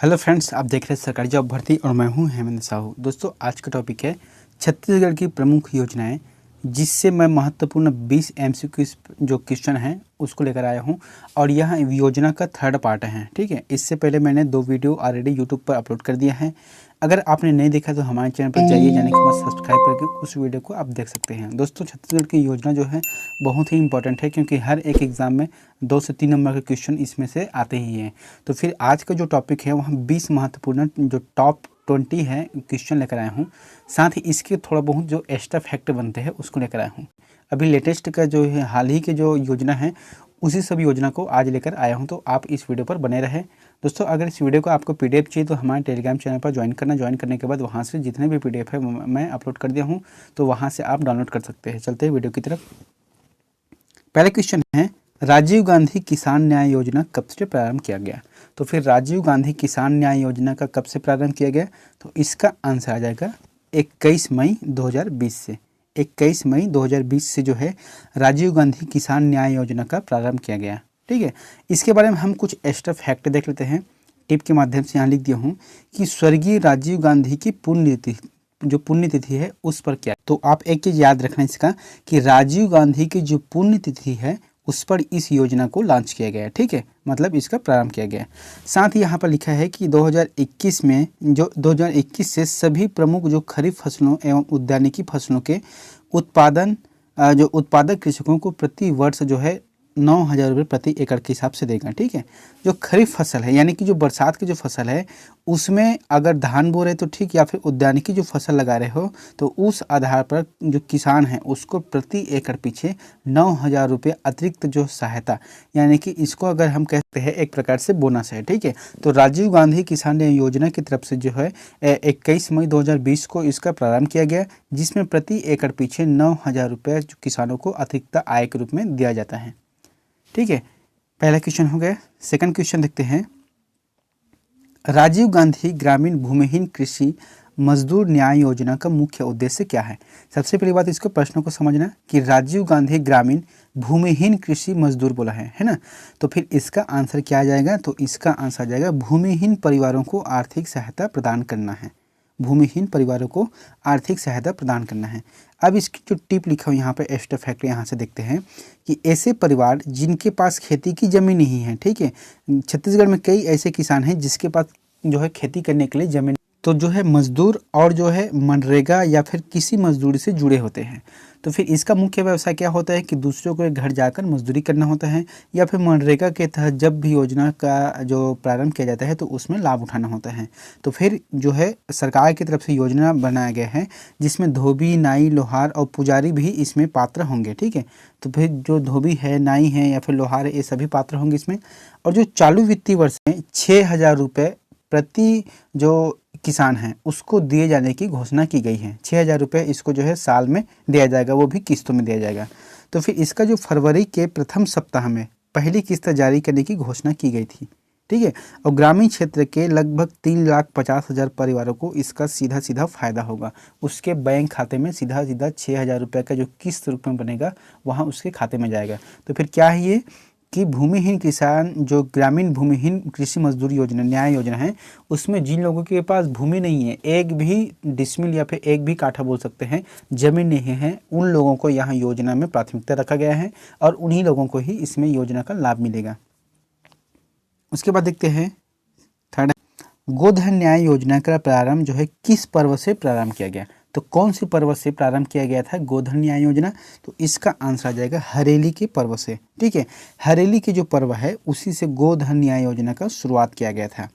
Hello friends, आप देख रहे हैं सरकारी जॉब भर्ती और मैं हूं हेमंत साहू। दोस्तों, आज का टॉपिक है छत्तीसगढ़ की प्रमुख योजनाएं, जिससे मैं महत्वपूर्ण 20 एमसीक्यू जो क्वेश्चन हैं उसको लेकर आया हूं और यह योजना का थर्ड पार्ट है। ठीक है, इससे पहले मैंने 2 वीडियो ऑलरेडी यूट्यूब पर अपलोड कर दिया है। अगर आपने नहीं देखा तो हमारे चैनल पर जाइए, जाने के बाद सब्सक्राइब करके उस वीडियो को आप देख सकते हैं। दोस्तों, छत्तीसगढ़ की योजना जो है बहुत ही इंपॉर्टेंट है, क्योंकि हर एक एग्ज़ाम में 2 से 3 नंबर के क्वेश्चन इसमें से आते ही हैं। तो फिर आज का जो टॉपिक है वहाँ 20 महत्वपूर्ण जो टॉप 20 है क्वेश्चन लेकर आया हूँ। साथ ही इसके थोड़ा बहुत जो एक्स्ट्रा फैक्ट बनते हैं उसको लेकर आया हूँ। अभी लेटेस्ट का जो है हाल ही के जो योजना है उसी सब योजना को आज लेकर आया हूं, तो आप इस वीडियो पर बने रहें। दोस्तों, अगर इस वीडियो को आपको पीडीएफ चाहिए तो हमारे टेलीग्राम चैनल पर ज्वाइन करने के बाद वहां से जितने भी पीडीएफ है मैं अपलोड कर दिया हूं, तो वहां से आप डाउनलोड कर सकते हैं। चलते हैं वीडियो की तरफ। पहला क्वेश्चन है, राजीव गांधी किसान न्याय योजना कब से प्रारंभ किया गया? तो फिर राजीव गांधी किसान न्याय योजना का कब से प्रारंभ किया गया? तो इसका आंसर आ जाएगा 21 मई 2020 से। 21 मई 2020 से जो है राजीव गांधी किसान न्याय योजना का प्रारंभ किया गया। ठीक है, इसके बारे में हम कुछ एक्स्ट्रा फैक्ट देख लेते हैं। टिप के माध्यम से यहाँ लिख दिया हूँ कि स्वर्गीय राजीव गांधी की पुण्यतिथि है उस पर क्या। तो आप एक चीज़ याद रखना इसका कि राजीव गांधी की जो पुण्यतिथि है उस पर इस योजना को लॉन्च किया गया है। ठीक है, मतलब इसका प्रारंभ किया गया है। साथ ही यहाँ पर लिखा है कि 2021 से सभी प्रमुख जो खरीफ फसलों एवं उद्यानिकी फसलों के उत्पादक कृषकों को प्रति वर्ष जो है 9,000 रुपये प्रति एकड़ के हिसाब से देगा। ठीक है, जो खरीफ फसल है यानी कि जो बरसात की जो फसल है उसमें अगर धान बो रहे तो ठीक, या फिर उद्यानिकी जो फसल लगा रहे हो तो उस आधार पर जो किसान है उसको प्रति एकड़ पीछे 9,000 रुपये अतिरिक्त जो सहायता, यानी कि इसको अगर हम कहते हैं एक प्रकार से बोनस है। ठीक है, तो राजीव गांधी किसान योजना की तरफ से जो है 21 मई 2020 को इसका प्रारंभ किया गया, जिसमें प्रति एकड़ पीछे 9,000 रुपये जो किसानों को अतिरिक्त आय के रूप में दिया जाता है। ठीक है, पहला क्वेश्चन हो गया। सेकंड क्वेश्चन देखते हैं, राजीव गांधी ग्रामीण भूमिहीन कृषि मजदूर न्याय योजना का मुख्य उद्देश्य क्या है? सबसे पहली बात इसको प्रश्न को समझना कि राजीव गांधी ग्रामीण भूमिहीन कृषि मजदूर बोला है ना, तो फिर इसका आंसर क्या आ जाएगा? तो इसका आंसर आ जाएगा भूमिहीन परिवारों को आर्थिक सहायता प्रदान करना है। भूमिहीन परिवारों को आर्थिक सहायता प्रदान करना है। अब इसकी जो टिप लिखा हो यहाँ पे एक्स्ट्रा फैक्ट यहाँ से देखते हैं कि ऐसे परिवार जिनके पास खेती की ज़मीन नहीं है। ठीक है, छत्तीसगढ़ में कई ऐसे किसान हैं जिसके पास जो है खेती करने के लिए ज़मीन, तो जो है मजदूर और जो है मनरेगा या फिर किसी मजदूरी से जुड़े होते हैं। तो फिर इसका मुख्य व्यवसाय क्या होता है कि दूसरों के घर जाकर मजदूरी करना होता है, या फिर मनरेगा के तहत जब भी योजना का जो प्रारंभ किया जाता है तो उसमें लाभ उठाना होता है। तो फिर जो है सरकार की तरफ से योजना बनाया गया है जिसमें धोबी, नाई, लोहार और पुजारी भी इसमें पात्र होंगे। ठीक है, तो फिर जो धोबी है, नाई है या फिर लोहार है, ये सभी पात्र होंगे इसमें। और जो चालू वित्तीय वर्ष में 6,000 रुपये प्रति जो किसान हैं उसको दिए जाने की घोषणा की गई है। 6,000 रुपये इसको जो है साल में दिया जाएगा, वो भी किस्तों में दिया जाएगा। तो फिर इसका जो फरवरी के प्रथम सप्ताह में पहली किस्त जारी करने की घोषणा की गई थी। ठीक है, और ग्रामीण क्षेत्र के लगभग 3,50,000 परिवारों को इसका सीधा सीधा फायदा होगा। उसके बैंक खाते में सीधा सीधा 6,000 रुपये का जो किस्त रूप में बनेगा वहाँ उसके खाते में जाएगा। तो फिर क्या है ये कि भूमिहीन किसान जो ग्रामीण भूमिहीन कृषि मजदूर योजना न्याय योजना है उसमें जिन लोगों के पास भूमि नहीं है, एक भी डिसमिल या फिर एक भी काठा बोल सकते हैं, जमीन नहीं है, उन लोगों को यहाँ योजना में प्राथमिकता रखा गया है और उन्हीं लोगों को ही इसमें योजना का लाभ मिलेगा। उसके बाद देखते हैं थर्ड, गोधन न्याय योजना का प्रारंभ जो है किस पर्व से प्रारंभ किया गया? तो कौन सी पर्व से प्रारंभ किया गया था गोधन न्याय योजना? तो इसका आंसर आ जाएगा हरेली के पर्व से। ठीक है, हरेली के जो पर्व है उसी से गोधन न्याय योजना का शुरुआत किया गया था।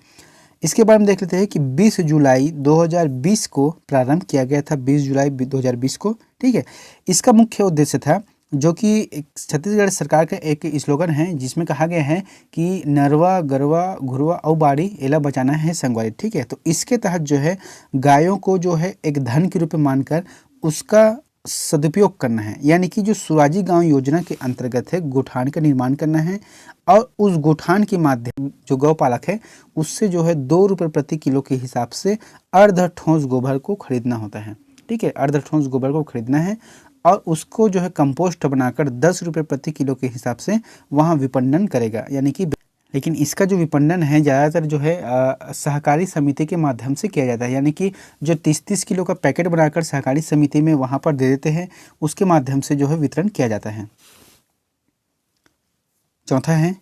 इसके बारे में देख लेते हैं कि 20 जुलाई 2020 को प्रारंभ किया गया था, 20 जुलाई 2020 को। ठीक है, इसका मुख्य उद्देश्य था जो कि छत्तीसगढ़ सरकार का एक स्लोगन है जिसमें कहा गया है कि नरवा, गरवा, घुरवा और बाड़ी एला बचाना है संगवारी। ठीक है, तो इसके तहत जो है गायों को जो है एक धन के रूप में मानकर उसका सदुपयोग करना है, यानी कि जो सुराजी गांव योजना के अंतर्गत है गोठान का निर्माण करना है और उस गोठान के माध्यम जो गौपालक है उससे जो है 2 रुपये प्रति किलो के हिसाब से अर्ध ठोस गोबर को खरीदना होता है। ठीक है, अर्ध ठोस गोबर को खरीदना है और उसको जो है कंपोस्ट बनाकर 10 रुपये प्रति किलो के हिसाब से वहाँ विपणन करेगा, यानी कि लेकिन इसका जो विपणन है ज़्यादातर जो है सहकारी समिति के माध्यम से किया जाता है, यानी कि जो 30-30 किलो का पैकेट बनाकर सहकारी समिति में वहाँ पर दे देते हैं, उसके माध्यम से जो है वितरण किया जाता है। चौथा है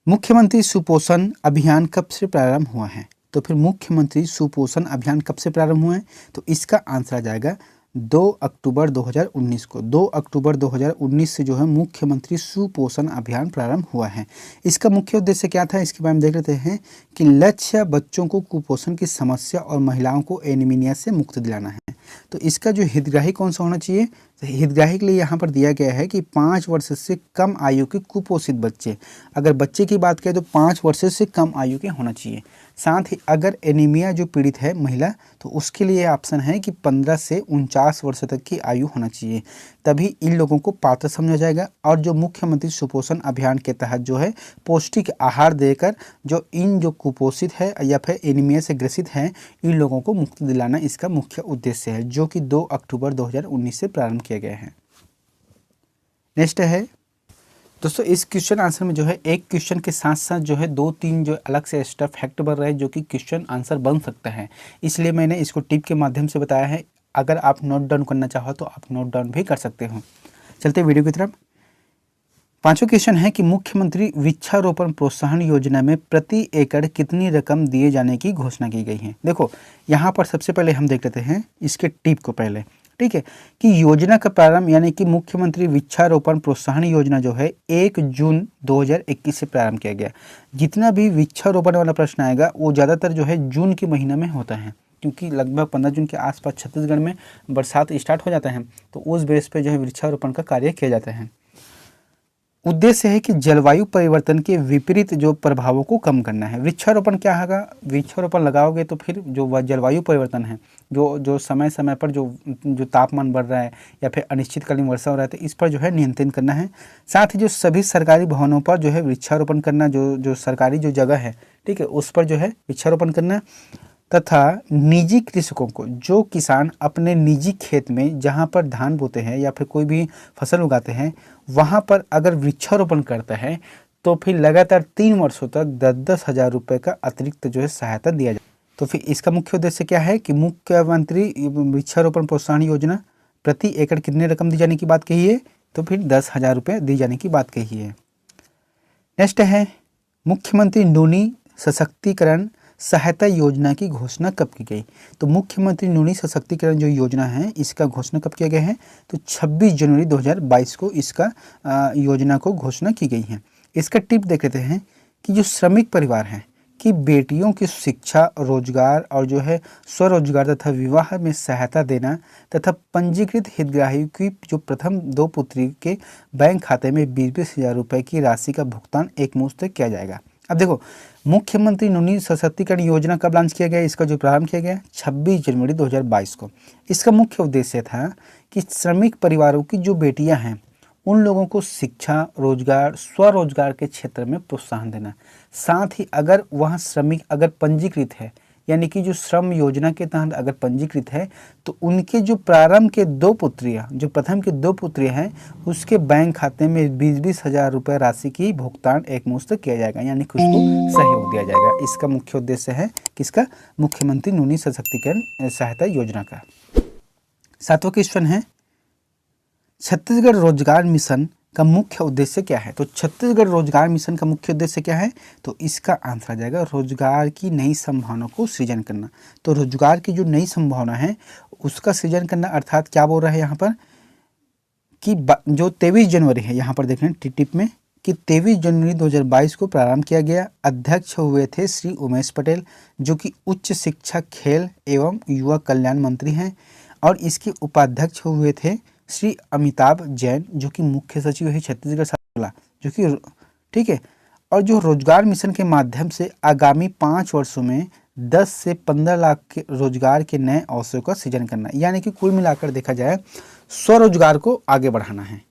मुख्यमंत्री सुपोषण अभियान कब से प्रारंभ हुआ है? तो फिर मुख्यमंत्री सुपोषण अभियान कब से प्रारंभ हुआ है? तो इसका आंसर आ जाएगा 2 अक्टूबर 2019 को। 2 अक्टूबर 2019 से जो है मुख्यमंत्री सुपोषण अभियान प्रारंभ हुआ है। इसका मुख्य उद्देश्य क्या था, इसके बारे में देख लेते हैं कि लक्ष्य बच्चों को कुपोषण की समस्या और महिलाओं को एनीमिया से मुक्त दिलाना है। तो इसका जो हितग्राही कौन सा होना चाहिए? तो हितग्राही के लिए यहाँ पर दिया गया है कि 5 वर्ष से कम आयु के कुपोषित बच्चे, अगर बच्चे की बात करें तो 5 वर्ष से कम आयु के होना चाहिए। साथ ही अगर एनीमिया जो पीड़ित है महिला, तो उसके लिए ऑप्शन है कि 15 से 49 वर्ष तक की आयु होना चाहिए, तभी इन लोगों को पात्र समझा जाएगा। और जो मुख्यमंत्री सुपोषण अभियान के तहत जो है पौष्टिक आहार देकर जो कुपोषित है या फिर एनीमिया से ग्रसित हैं, इन लोगों को मुक्ति दिलाना इसका मुख्य उद्देश्य है, जो कि 2 अक्टूबर 2019 से प्रारंभ किया गया है। नेक्स्ट है दोस्तों, इस क्वेश्चन आंसर में जो है एक क्वेश्चन के साथ साथ जो है 2-3 जो अलग से एक्स्ट्रा फैक्ट बन रहे हैं, जो कि क्वेश्चन आंसर बन सकता है, इसलिए मैंने इसको टिप के माध्यम से बताया है। अगर आप नोट डाउन करना चाहो तो आप नोट डाउन भी कर सकते हो। चलते वीडियो की तरफ। पांचवा क्वेश्चन है कि मुख्यमंत्री वृक्षारोपण प्रोत्साहन योजना में प्रति एकड़ कितनी रकम दिए जाने की घोषणा की गई है? देखो यहाँ पर सबसे पहले हम देख लेते हैं इसके टिप को पहले, ठीक है, कि योजना का प्रारंभ यानी कि मुख्यमंत्री वृक्षारोपण प्रोत्साहन योजना जो है 1 जून 2021 से प्रारंभ किया गया। जितना भी वृक्षारोपण वाला प्रश्न आएगा वो ज़्यादातर जो है जून के महीना में होता है, क्योंकि लगभग 15 जून के आसपास छत्तीसगढ़ में बरसात स्टार्ट हो जाता है, तो उस बेस पे जो है वृक्षारोपण का कार्य किया जाता है। उद्देश्य है कि जलवायु परिवर्तन के विपरीत जो प्रभावों को कम करना है। वृक्षारोपण क्या होगा? वृक्षारोपण लगाओगे तो फिर जो जलवायु परिवर्तन है, जो समय समय पर जो तापमान बढ़ रहा है या फिर अनिश्चितकालीन वर्षा हो रहा है, तो इस पर जो है नियंत्रण करना है। साथ ही जो सभी सरकारी भवनों पर जो है वृक्षारोपण करना, जो सरकारी जो जगह है, ठीक है, उस पर जो है वृक्षारोपण करना। तथा निजी कृषकों को, जो किसान अपने निजी खेत में जहाँ पर धान बोते हैं या फिर कोई भी फसल उगाते हैं, वहाँ पर अगर वृक्षारोपण करता है तो फिर लगातार 3 वर्षों तक 10-10 हज़ार रुपये का अतिरिक्त जो है सहायता दिया जाए। तो फिर इसका मुख्य उद्देश्य क्या है कि मुख्यमंत्री वृक्षारोपण प्रोत्साहन योजना प्रति एकड़ कितने रकम दी जाने की बात कही है? तो फिर 10,000 रुपये दी जाने की बात कही है। नेक्स्ट है मुख्यमंत्री नूनी सशक्तिकरण सहायता योजना की घोषणा कब की गई? तो मुख्यमंत्री नूनी सशक्तिकरण जो योजना है इसका घोषणा कब किया गया है? तो 26 जनवरी 2022 को इसका योजना को घोषणा की गई है। इसका टिप देख लेते हैं कि जो श्रमिक परिवार हैं कि बेटियों की शिक्षा, रोजगार और जो है स्वरोजगार तथा विवाह में सहायता देना तथा पंजीकृत हितग्राही की जो प्रथम 2 पुत्री के बैंक खाते में 20-20 हज़ार रुपये की राशि का भुगतान एक मुश्त किया जाएगा। अब देखो, मुख्यमंत्री नूनी सशक्तिकरण योजना कब लॉन्च किया गया? इसका जो प्रारंभ किया गया 26 जनवरी 2022 को। इसका मुख्य उद्देश्य था कि श्रमिक परिवारों की जो बेटियां हैं उन लोगों को शिक्षा, रोजगार, स्वरोजगार के क्षेत्र में प्रोत्साहन देना। साथ ही अगर वह श्रमिक अगर पंजीकृत है, यानी कि जो श्रम योजना के तहत अगर पंजीकृत है, तो उनके जो प्रारंभ के 2 पुत्रियाँ, जो प्रथम की 2 पुत्रियाँ हैं, उसके बैंक खाते में 20-20 हज़ार रुपये राशि की भुगतान एक मुश्त किया जाएगा, यानी कि उसको सहयोग दिया जाएगा। इसका मुख्य उद्देश्य है किसका? मुख्यमंत्री नूनी सशक्तिकरण सहायता योजना का। 7वां क्वेश्चन है छत्तीसगढ़ रोजगार मिशन का मुख्य उद्देश्य क्या है? तो छत्तीसगढ़ रोजगार मिशन का मुख्य उद्देश्य क्या है? तो इसका आंसर आ जाएगा रोजगार की नई संभावनाओं को सृजन करना। तो रोजगार की जो नई संभावना है उसका सृजन करना, अर्थात क्या बोल रहा है यहाँ पर कि जो 23 जनवरी है, यहाँ पर देख रहे हैं टिप में कि 23 जनवरी 2022 को प्रारंभ किया गया। अध्यक्ष हुए थे श्री उमेश पटेल, जो कि उच्च शिक्षा, खेल एवं युवा कल्याण मंत्री हैं, और इसके उपाध्यक्ष हुए थे श्री अमिताभ जैन, जो कि मुख्य सचिव है छत्तीसगढ़ सरकार, जो कि ठीक है। और जो रोजगार मिशन के माध्यम से आगामी 5 वर्षों में 10 से 15 लाख के रोजगार के नए अवसरों का सृजन करना, यानी कि कुल मिलाकर देखा जाए स्वरोजगार को आगे बढ़ाना है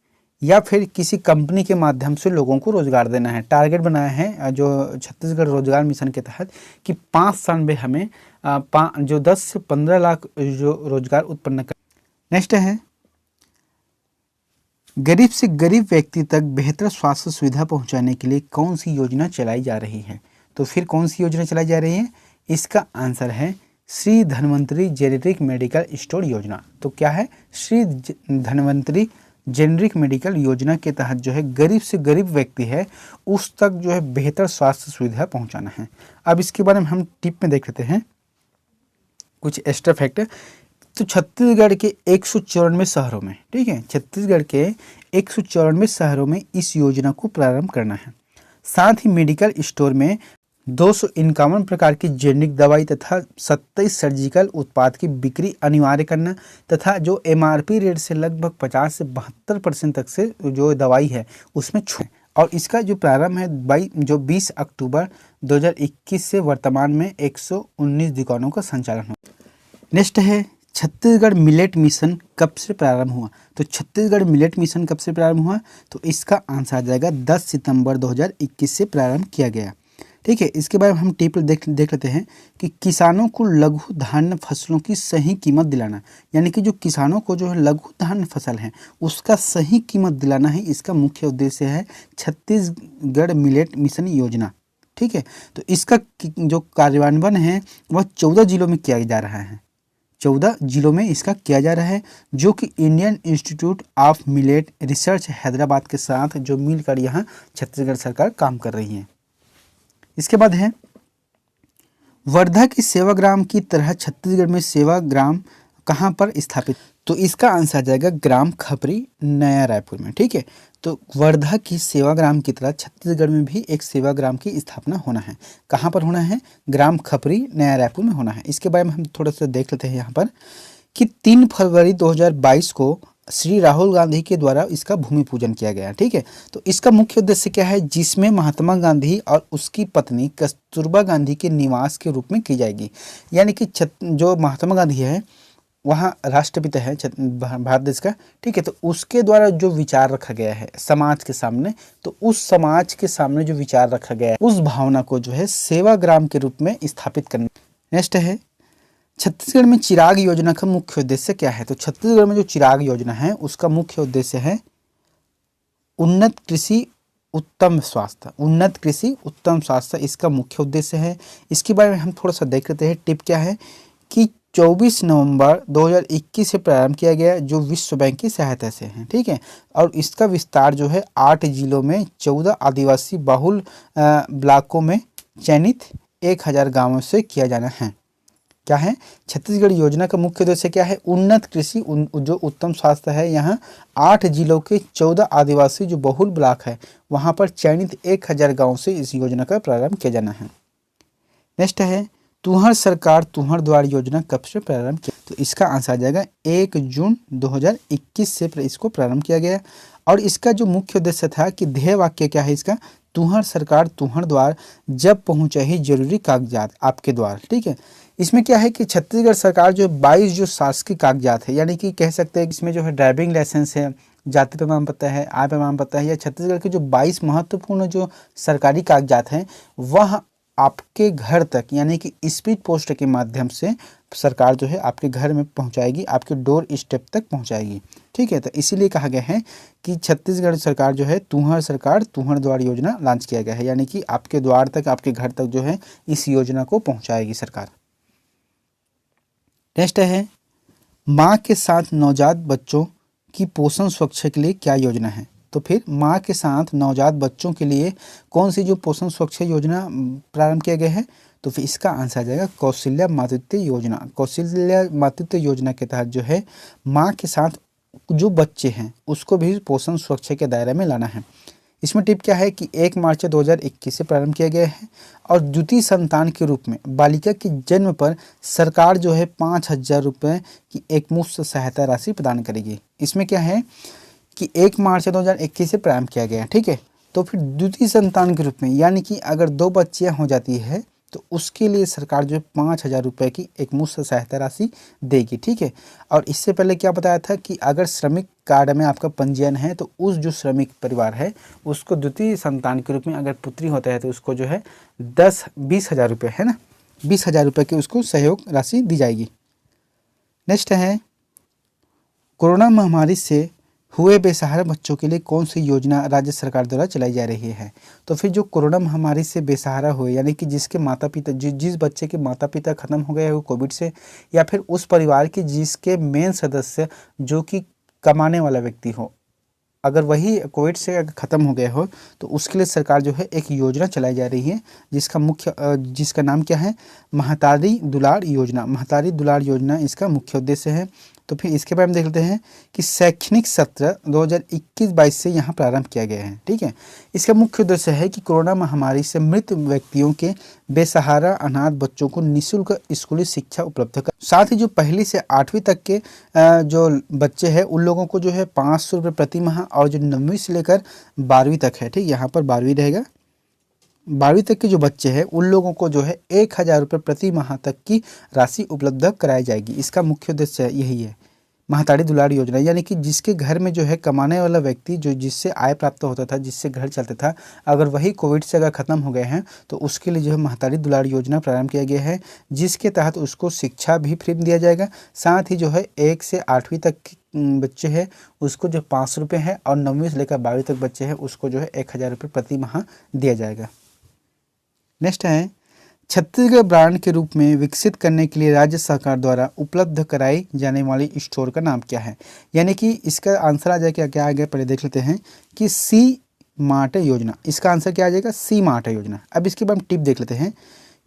या फिर किसी कंपनी के माध्यम से लोगों को रोजगार देना है। टारगेट बनाया है जो छत्तीसगढ़ रोजगार मिशन के तहत कि 5 साल में हमें जो 10 से 15 लाख जो रोजगार उत्पन्न कर। नेक्स्ट है गरीब से गरीब व्यक्ति तक बेहतर स्वास्थ्य सुविधा पहुंचाने के लिए कौन सी योजना चलाई जा रही है? तो फिर कौन सी योजना चलाई जा रही है? इसका आंसर है Shri Dhanvantari generic medical store योजना। तो क्या है? श्री धन्वंतरी जेनेरिक मेडिकल योजना के तहत जो है गरीब से गरीब व्यक्ति है उस तक जो है बेहतर स्वास्थ्य सुविधा पहुंचाना है। अब इसके बारे में हम टिप में देख लेते हैं कुछ एक्स्ट्रा फैक्ट। तो छत्तीसगढ़ के 194 शहरों में, ठीक है, छत्तीसगढ़ के 194 शहरों में इस योजना को प्रारंभ करना है। साथ ही मेडिकल स्टोर में 251 प्रकार की जेनेरिक दवाई तथा 27 सर्जिकल उत्पाद की बिक्री अनिवार्य करना तथा जो एमआरपी रेट से लगभग 50 से 72% तक से जो दवाई है उसमें छूट। और इसका जो प्रारंभ है 20 अक्टूबर 2021 से वर्तमान में 119 दुकानों का संचालन हो। नेक्स्ट है छत्तीसगढ़ मिलेट मिशन कब से प्रारंभ हुआ? तो छत्तीसगढ़ मिलेट मिशन कब से प्रारंभ हुआ? तो इसका आंसर आ जाएगा 10 सितंबर 2021 से प्रारंभ किया गया। ठीक है, इसके बाद हम टिप देख लेते हैं कि किसानों को लघु धान्य फसलों की सही कीमत दिलाना, यानी कि जो किसानों को जो है लघु धान्य फसल है उसका सही कीमत दिलाना है, इसका मुख्य उद्देश्य है छत्तीसगढ़ मिलेट मिशन योजना। ठीक है, तो इसका जो कार्यान्वयन है वह 14 जिलों में किया जा रहा है। 14 जिलों में इसका किया जा रहा है, जो कि Indian institute of millet research Hyderabad के साथ जो मिलकर यहाँ छत्तीसगढ़ सरकार काम कर रही है। इसके बाद है वर्धा की सेवाग्राम की तरह छत्तीसगढ़ में सेवाग्राम कहाँ पर स्थापित? तो इसका आंसर आ जाएगा ग्राम खपरी नया रायपुर में। ठीक है, तो वर्धा की सेवाग्राम की तरह छत्तीसगढ़ में भी एक सेवाग्राम की स्थापना होना है। कहाँ पर होना है? ग्राम खपरी नया रायपुर में होना है। इसके बारे में हम थोड़ा सा देख लेते हैं यहाँ पर कि 3 फरवरी 2022 को श्री राहुल गांधी के द्वारा इसका भूमि पूजन किया गया। ठीक है, तो इसका मुख्य उद्देश्य क्या है? जिसमें महात्मा गांधी और उसकी पत्नी कस्तूरबा गांधी के निवास के रूप में की जाएगी। यानी कि जो महात्मा गांधी है वहाँ राष्ट्रपिता है भारत देश का। ठीक है, तो उसके द्वारा जो विचार रखा गया है समाज के सामने, तो उस समाज के सामने जो विचार रखा गया है उस भावना को जो है सेवाग्राम के रूप में स्थापित करना। नेक्स्ट है छत्तीसगढ़ में चिराग योजना का मुख्य उद्देश्य क्या है? तो छत्तीसगढ़ में जो चिराग योजना है उसका मुख्य उद्देश्य है उन्नत कृषि उत्तम स्वास्थ्य। उन्नत कृषि उत्तम स्वास्थ्य इसका मुख्य उद्देश्य है। इसके बारे में हम थोड़ा सा देख लेते हैं। टिप क्या है कि 24 नवंबर 2021 से प्रारंभ किया गया, जो विश्व बैंक की सहायता से है। ठीक है, और इसका विस्तार जो है 8 जिलों में 14 आदिवासी बहुल ब्लॉकों में चयनित 1000 गांवों से किया जाना है। क्या है? छत्तीसगढ़ योजना का मुख्य उद्देश्य क्या है? उन्नत कृषि जो उत्तम स्वास्थ्य है। यहाँ 8 जिलों के 14 आदिवासी जो बहुल ब्लॉक है वहाँ पर चयनित 1000 गाँव से इस योजना का प्रारंभ किया जाना है। नेक्स्ट है तुहर सरकार तुहर द्वार योजना कब से प्रारंभ किया? तो इसका आंसर आ जाएगा 1 जून 2021 से इसको प्रारंभ किया गया। और इसका जो मुख्य उद्देश्य था कि ध्येय वाक्य क्या है इसका? तुहर सरकार तुहर द्वार जब पहुँचे ही जरूरी कागजात आपके द्वार। ठीक है, इसमें क्या है कि छत्तीसगढ़ सरकार जो 22 जो शासकीय कागजात है, यानी कि कह सकते हैं कि इसमें जो है ड्राइविंग लाइसेंस है, जाति प्रमाण पत्र है, आय प्रमाण पत्र है, या छत्तीसगढ़ के जो 22 महत्वपूर्ण जो सरकारी कागजात हैं वह आपके घर तक, यानी कि स्पीड पोस्ट के माध्यम से सरकार जो है आपके घर में पहुंचाएगी, आपके डोर स्टेप तक पहुंचाएगी। ठीक है, तो इसीलिए कहा गया है कि छत्तीसगढ़ सरकार जो है तुहर सरकार तुहर द्वार योजना लॉन्च किया गया है, यानी कि आपके द्वार तक, आपके घर तक जो है इस योजना को पहुंचाएगी सरकार। नेक्स्ट है माँ के साथ नवजात बच्चों की पोषण सुरक्षा के लिए क्या योजना है? तो फिर माँ के साथ नवजात बच्चों के लिए कौन सी जो पोषण सुरक्षा योजना प्रारंभ किया गया है? तो फिर इसका आंसर आ जाएगा कौशल्या मातृत्व योजना। कौशल्या मातृत्व योजना के तहत जो है माँ के साथ जो बच्चे हैं उसको भी पोषण सुरक्षा के दायरे में लाना है। इसमें टिप क्या है कि 1 मार्च 2021 से प्रारंभ किया गया है। और द्वितीय संतान के रूप में बालिका के जन्म पर सरकार जो है 5000 रुपये की एक मुफ्त सहायता राशि प्रदान करेगी। इसमें क्या है कि 1 मार्च 2021 से प्रारंभ किया गया। ठीक है, तो फिर द्वितीय संतान के रूप में, यानी कि अगर 2 बच्चियाँ हो जाती है तो उसके लिए सरकार जो है 5000 रुपये की एक मुफ्त सहायता राशि देगी। ठीक है, और इससे पहले क्या बताया था कि अगर श्रमिक कार्ड में आपका पंजीयन है तो उस जो श्रमिक परिवार है उसको द्वितीय संतान के रूप में अगर पुत्री होता है तो उसको जो है 20,000 रुपये है ना, 20,000 रुपये की उसको सहयोग राशि दी जाएगी। नेक्स्ट है कोरोना महामारी से हुए बेसहारा बच्चों के लिए कौन सी योजना राज्य सरकार द्वारा चलाई जा रही है? तो फिर जो कोरोना महामारी से बेसहारा हुए, यानी कि जिसके माता पिता जिस बच्चे के माता पिता खत्म हो गए हो कोविड से, या फिर उस परिवार के जिसके मेन सदस्य जो कि कमाने वाला व्यक्ति हो, अगर वही कोविड से अगर ख़त्म हो गया हो, तो उसके लिए सरकार जो है एक योजना चलाई जा रही है जिसका नाम क्या है? महतारी दुलार योजना। महतारी दुलार योजना इसका मुख्य उद्देश्य है। तो फिर इसके बारे में देख लेते हैं कि शैक्षणिक सत्र 2021-22 से यहाँ प्रारंभ किया गया है। ठीक है, इसका मुख्य उद्देश्य है कि कोरोना महामारी से मृत व्यक्तियों के बेसहारा अनाथ बच्चों को निःशुल्क स्कूली शिक्षा उपलब्ध कर, साथ ही जो 1ली से 8वीं तक के जो बच्चे हैं उन लोगों को जो है 500 रुपये प्रति माह, और जो 9वीं से लेकर 12वीं तक है, ठीक, यहाँ पर 12वीं रहेगा, 12वीं तक के जो बच्चे हैं उन लोगों को जो है 1000 रुपये प्रति माह तक की राशि उपलब्ध कराई जाएगी। इसका मुख्य उद्देश्य यही है, महतारी दुलार योजना, यानी कि जिसके घर में जो है कमाने वाला व्यक्ति जो जिससे आय प्राप्त होता था, जिससे घर चलता था, अगर वही कोविड से अगर ख़त्म हो गए हैं तो उसके लिए जो है महतारी दुलार योजना प्रारंभ किया गया है, जिसके तहत उसको शिक्षा भी फ्री में दिया जाएगा। साथ ही जो है 1 से 8वीं तक बच्चे हैं उसको जो 500 रुपये है, और 9वीं से लेकर 12वीं तक बच्चे हैं उसको जो है 1000 रुपये प्रति माह दिया जाएगा। नेक्स्ट है, छत्तीसगढ़ ब्रांड के रूप में विकसित करने के लिए राज्य सरकार द्वारा उपलब्ध कराई जाने वाली स्टोर का नाम क्या है? यानी कि इसका आंसर आ जाएगा, क्या आ गया पहले देख लेते हैं कि सी मार्ट योजना। इसका आंसर क्या आ जाएगा? सी मार्ट योजना। अब इसके बाद हम टिप देख लेते हैं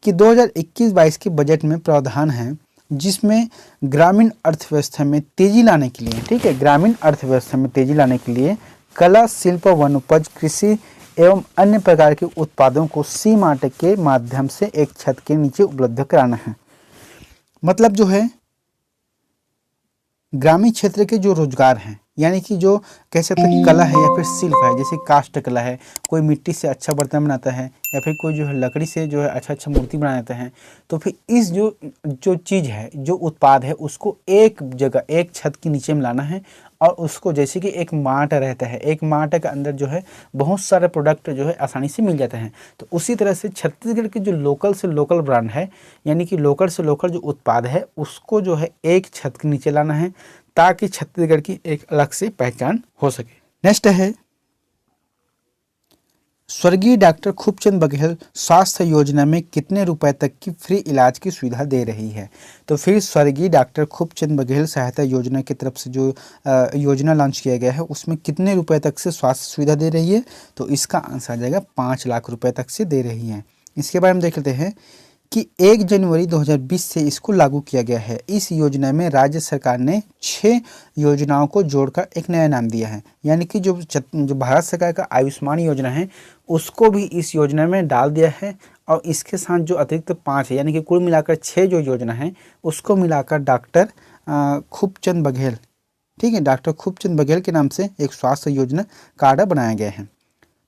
कि 2021-22 के बजट में प्रावधान है जिसमें ग्रामीण अर्थव्यवस्था में तेजी लाने के लिए, ठीक है, ग्रामीण अर्थव्यवस्था में तेजी लाने के लिए कला, शिल्प, वनोपज, कृषि एवं अन्य प्रकार के उत्पादों को सी मार्ट के माध्यम से एक छत के नीचे उपलब्ध कराना है। मतलब जो है ग्रामीण क्षेत्र के जो रोजगार हैं, यानी कि जो कह सकते हैं कला है या फिर शिल्प है, जैसे काष्ठ कला है, कोई मिट्टी से अच्छा बर्तन बनाता है, या फिर कोई जो है लकड़ी से जो है अच्छा मूर्ति बनाते हैं, तो फिर इस जो चीज़ है, जो उत्पाद है, उसको एक जगह एक छत के नीचे में लाना है, और उसको जैसे कि एक मार्ट रहता है, एक मार्ट के अंदर जो है बहुत सारे प्रोडक्ट जो है आसानी से मिल जाते हैं, तो उसी तरह से छत्तीसगढ़ के जो लोकल से लोकल ब्रांड है, यानी कि लोकल से लोकल जो उत्पाद है उसको जो है एक छत के नीचे लाना है, ताकि छत्तीसगढ़ की एक अलग से पहचान हो सके। नेक्स्ट है, स्वर्गीय डॉक्टर खूबचंद बघेल स्वास्थ्य योजना में कितने रुपए तक की फ्री इलाज की सुविधा दे रही है? तो फिर स्वर्गीय डॉक्टर खूबचंद बघेल सहायता योजना की तरफ से जो योजना लॉन्च किया गया है उसमें कितने रुपए तक से स्वास्थ्य सुविधा दे रही है? तो इसका आंसर आ जाएगा 5 लाख रुपए तक से दे रही है। इसके बारे में देख लेते हैं कि 1 जनवरी 2020 से इसको लागू किया गया है। इस योजना में राज्य सरकार ने 6 योजनाओं को जोड़कर एक नया नाम दिया है, यानी कि जो भारत सरकार का आयुष्मान योजना है उसको भी इस योजना में डाल दिया है, और इसके साथ जो अतिरिक्त 5 है, यानी कि कुल मिलाकर 6 जो योजना है उसको मिलाकर डॉक्टर खूबचंद बघेल, ठीक है, डॉक्टर खूबचंद बघेल के नाम से एक स्वास्थ्य योजना कार्ड बनाया गया है।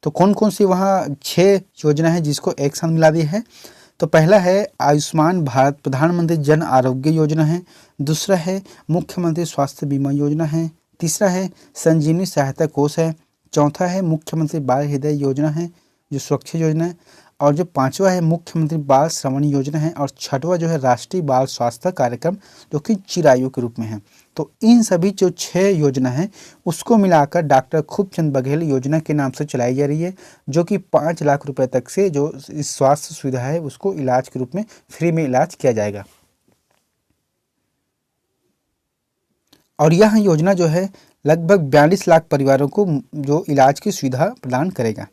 तो कौन कौन सी वहाँ 6 योजना है जिसको एक साथ मिला दिया है? तो पहला है आयुष्मान भारत प्रधानमंत्री जन आरोग्य योजना है, दूसरा है मुख्यमंत्री स्वास्थ्य बीमा योजना है, तीसरा है संजीवनी सहायता कोष है, चौथा है मुख्यमंत्री बाल हृदय योजना है जो सुरक्षा योजना है, और जो 5वां है मुख्यमंत्री बाल श्रवण योजना है, और 6वां जो है राष्ट्रीय बाल स्वास्थ्य कार्यक्रम जो कि चिरायु के रूप में है। तो इन सभी जो 6 योजना है उसको मिलाकर डॉक्टर खूबचंद बघेल योजना के नाम से चलाई जा रही है, जो कि 5 लाख रुपए तक से जो स्वास्थ्य सुविधा है उसको इलाज के रूप में फ्री में इलाज किया जाएगा। और यह योजना जो है लगभग 42 लाख परिवारों को जो इलाज की सुविधा प्रदान करेगा।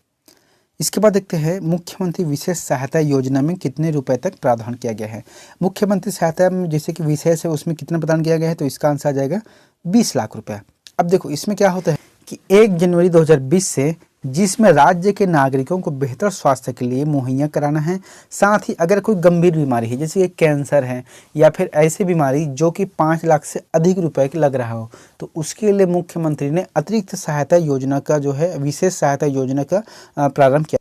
इसके बाद देखते हैं मुख्यमंत्री विशेष सहायता योजना में कितने रुपए तक प्रावधान किया गया है। मुख्यमंत्री सहायता में जैसे कि विशेष है उसमें कितना प्रदान किया गया है, तो इसका आंसर आ जाएगा 20 लाख रुपया। अब देखो इसमें क्या होता है कि 1 जनवरी 2020 से जिसमें राज्य के नागरिकों को बेहतर स्वास्थ्य के लिए मुहैया कराना है, साथ ही अगर कोई गंभीर बीमारी है जैसे कि कैंसर है या फिर ऐसी बीमारी जो कि 5 लाख से अधिक रुपए की लग रहा हो, तो उसके लिए मुख्यमंत्री ने अतिरिक्त सहायता योजना का जो है विशेष सहायता योजना का प्रारंभ किया।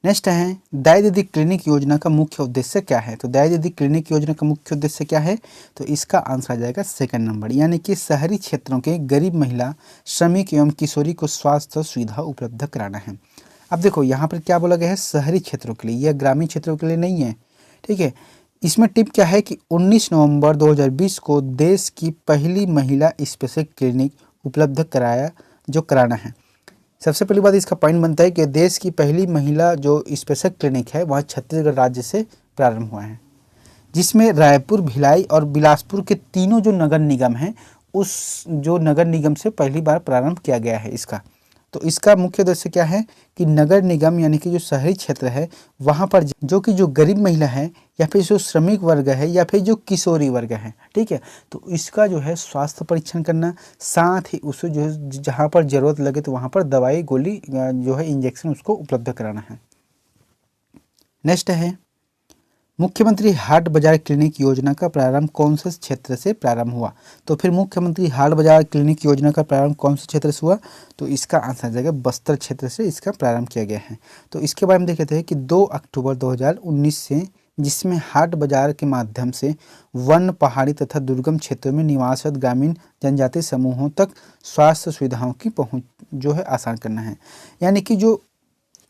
नेक्स्ट है दाई दीदी क्लिनिक योजना का मुख्य उद्देश्य क्या है? तो दाई दीदी क्लिनिक योजना का मुख्य उद्देश्य क्या है? तो इसका आंसर आ जाएगा 2nd नंबर, यानी कि शहरी क्षेत्रों के गरीब महिला, श्रमिक एवं किशोरी को स्वास्थ्य सुविधा उपलब्ध कराना है। अब देखो यहाँ पर क्या बोला गया है, शहरी क्षेत्रों के लिए, यह ग्रामीण क्षेत्रों के लिए नहीं है, ठीक है। इसमें टिप क्या है कि 19 नवंबर 2020 को देश की पहली महिला स्पेशल क्लिनिक उपलब्ध कराया जो कराना है। सबसे पहली बात इसका पॉइंट बनता है कि देश की पहली महिला जो स्पेशल क्लिनिक है वह छत्तीसगढ़ राज्य से प्रारंभ हुआ है, जिसमें रायपुर, भिलाई और बिलासपुर के तीनों जो नगर निगम हैं उस जो नगर निगम से पहली बार प्रारंभ किया गया है इसका। तो इसका मुख्य उद्देश्य क्या है कि नगर निगम यानी कि जो शहरी क्षेत्र है वहाँ पर जो गरीब महिला है या फिर जो श्रमिक वर्ग है या फिर जो किशोरी वर्ग है, ठीक है, तो इसका जो है स्वास्थ्य परीक्षण करना, साथ ही उसको जो है जहाँ पर ज़रूरत लगे तो वहाँ पर दवाई गोली जो है इंजेक्शन उसको उपलब्ध कराना है। नेक्स्ट है मुख्यमंत्री हाट बाजार क्लिनिक योजना का प्रारंभ कौन से क्षेत्र से प्रारंभ हुआ। तो फिर मुख्यमंत्री हाट बाजार क्लिनिक योजना का प्रारंभ कौन से क्षेत्र से हुआ, तो इसका आंसर आ जाएगा बस्तर क्षेत्र से इसका प्रारंभ किया गया है। तो इसके बारे में देख लेते हैं कि 2 अक्टूबर 2019 से, जिसमें हाट बाजार के माध्यम से वन, पहाड़ी तथा दुर्गम क्षेत्रों में निवासरत ग्रामीण जनजातीय समूहों तक स्वास्थ्य सुविधाओं की पहुँच जो है आसान करना है। यानी कि जो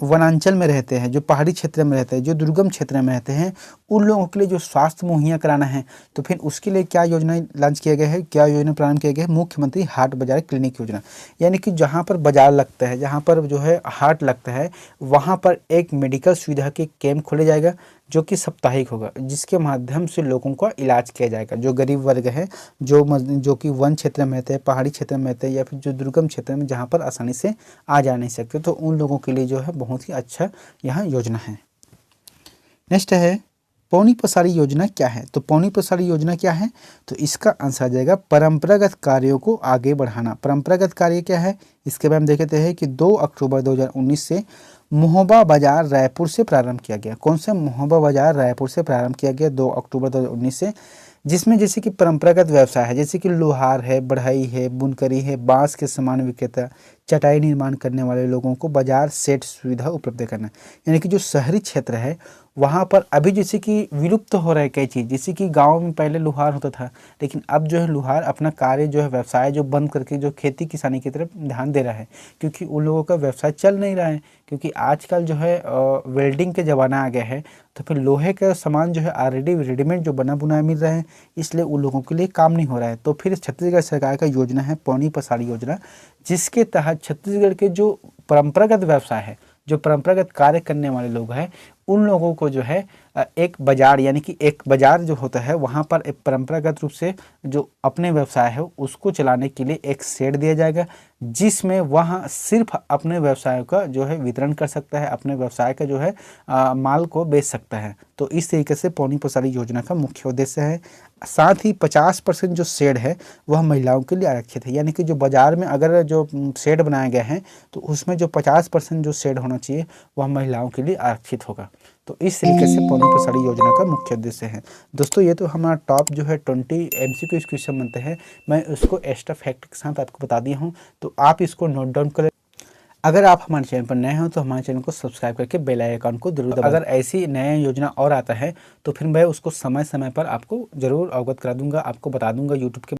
वनांचल में रहते हैं, जो पहाड़ी क्षेत्र में रहते हैं, जो दुर्गम क्षेत्र में रहते हैं, उन लोगों के लिए जो स्वास्थ्य मुहैया कराना है, तो फिर उसके लिए क्या योजना लॉन्च किया गया है, क्या योजना प्रारंभ किया गया है, मुख्यमंत्री हाट बाजार क्लिनिक योजना। यानी कि जहाँ पर बाजार लगता है, जहाँ पर जो है हाट लगता है, वहाँ पर एक मेडिकल सुविधा के कैंप खोले जाएगा जो कि साप्ताहिक होगा, जिसके माध्यम से लोगों का इलाज किया जाएगा। जो गरीब वर्ग है, जो कि वन क्षेत्र में रहते हैं, पहाड़ी क्षेत्र में रहते हैं या फिर जो दुर्गम क्षेत्र में जहाँ पर आसानी से आ जा नहीं सकते, तो उन लोगों के लिए जो है बहुत ही अच्छा यह योजना है। नेक्स्ट है पौनी पसारी योजना क्या है। तो पौनी पसारी योजना क्या है, तो इसका आंसर आ जाएगा परंपरागत कार्यों को आगे बढ़ाना। परंपरागत कार्य क्या है, इसके बारे में देखते हैं कि 2 अक्टूबर 2019 से महोबा बाजार रायपुर से प्रारंभ किया गया। कौन सा महोबा बाजार रायपुर से प्रारंभ किया गया 2 अक्टूबर 2019 से, जिसमें जैसे कि परंपरागत व्यवसाय है, जैसे कि लोहार है, बढ़ई है, बुनकरी है, बांस के सामान विक्रेता, चटाई निर्माण करने वाले लोगों को बाजार सेट सुविधा उपलब्ध करना। यानी कि जो शहरी क्षेत्र है वहाँ पर अभी जैसे कि विलुप्त हो रहा है कई चीज़, जैसे कि गांव में पहले लोहार होता था, लेकिन अब जो है लोहार अपना कार्य जो है व्यवसाय जो बंद करके जो खेती किसानी की तरफ ध्यान दे रहा है, क्योंकि उन लोगों का व्यवसाय चल नहीं रहा है, क्योंकि आजकल जो है वेल्डिंग के ज़माना आ गया है, तो फिर लोहे का सामान जो है ऑलरेडी रेडीमेड जो बना बुनाया मिल रहा है, इसलिए उन लोगों के लिए काम नहीं हो रहा है। तो फिर छत्तीसगढ़ सरकार का योजना है पौनी पसारी योजना, जिसके तहत छत्तीसगढ़ के जो परंपरागत व्यवसाय है, जो परंपरागत कार्य करने वाले लोग हैं, उन लोगों को जो है एक बाजार, यानी कि एक बाजार जो होता है वहाँ पर एक परंपरागत रूप से जो अपने व्यवसाय है उसको चलाने के लिए एक शेड दिया जाएगा, जिसमें वहाँ सिर्फ अपने व्यवसाय का जो है वितरण कर सकता है, अपने व्यवसाय का जो है माल को बेच सकता है। तो इस तरीके से पौनी पसारी योजना का मुख्य उद्देश्य है। साथ ही 50% जो शेड है वह महिलाओं के लिए आरक्षित है। यानी कि जो बाजार में अगर जो शेड बनाया गया है तो उसमें जो 50% जो शेड होना चाहिए वह महिलाओं के लिए आरक्षित होगा। तो इस तरीके से पौनी पसारी योजना का मुख्य उद्देश्य है। दोस्तों ये तो हमारा टॉप जो है 20 MCQ क्वेश्चन बनते हैं, मैं उसको एक्स्ट्रा फैक्ट के साथ आपको बता दिया हूँ, तो आप इसको नोट डाउन करें। अगर आप हमारे चैनल पर नए हो तो हमारे चैनल को सब्सक्राइब करके बेल आइकन को जरूर दबाएं। अगर ऐसी नया योजना और आता है तो फिर मैं उसको समय समय पर आपको ज़रूर अवगत करा दूंगा, आपको बता दूंगा यूट्यूब के